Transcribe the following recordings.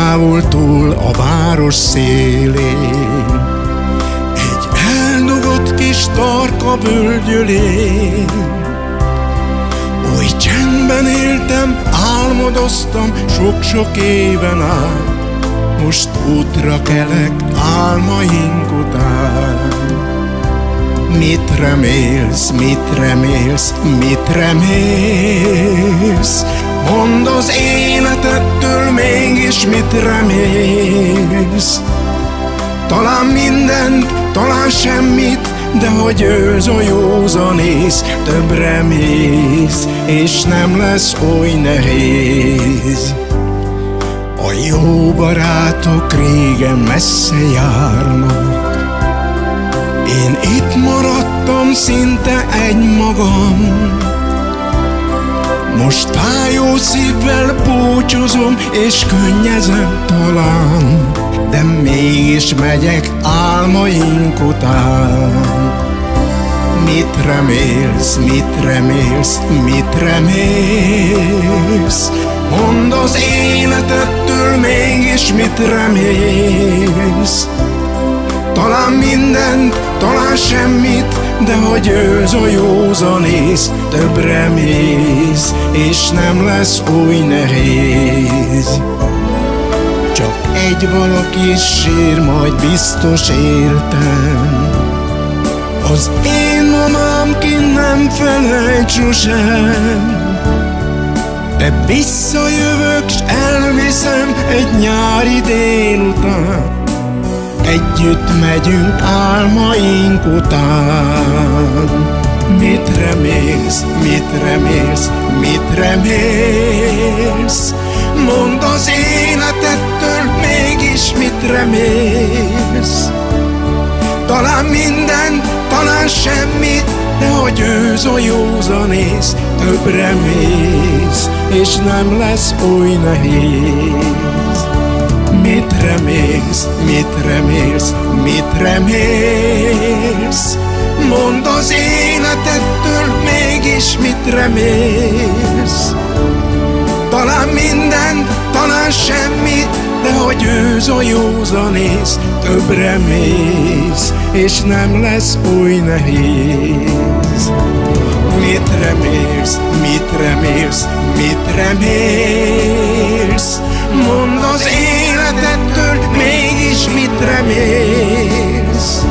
távol túl a város szélén, egy eldugott kis tarka völgyölén. Oly csendben éltem, álmodoztam sok-sok éven át, most útra kelek álmaink után. Mit remélsz, mit remélsz, mit remélsz? Mondd az életettől mégis mit remélsz? Talán mindent, talán semmit, de ha győz a józanész, többre mész, és nem lesz oly nehéz. A jó barátok régen messze járnak, én itt maradtam szinte egymagam. Most fájó szívvel búcsúzom, és könnyezem talán, de mégis megyek álmaink után. Mit remélsz, mit remélsz, mit remélsz? Mondd az életettől mégis mit remélsz? Talán mindent, talán semmit, de ha győz a józanész, többre mész, és nem lesz oly nehéz. Csak egy valaki sír, majd biztos értem, az én mamám, ki nem felejt sosem. De visszajövök, s elviszem egy nyári délután, együtt megyünk álmaink után. Mit remélsz, mit remélsz, mit remélsz? Mondd az életettől mégis mit remélsz? Talán mindent, talán semmit, de ha győz a józanész, többre mész, és nem lesz oly nehéz. Mit remélsz, mit remélsz, mit remélsz? Mondd az életettől mégis mit remélsz? Talán mindent, talán semmit, de ha győz a józanész, többre mész, és nem lesz oly nehéz. Mit remélsz, mit remélsz, mit remélsz? Mondd az életettől mégis mit remélsz?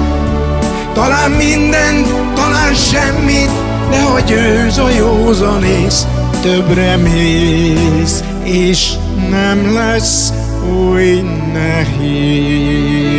Talán mindent, talán semmit, de ha győz a józanész, többre mész, és nem lesz oly nehéz.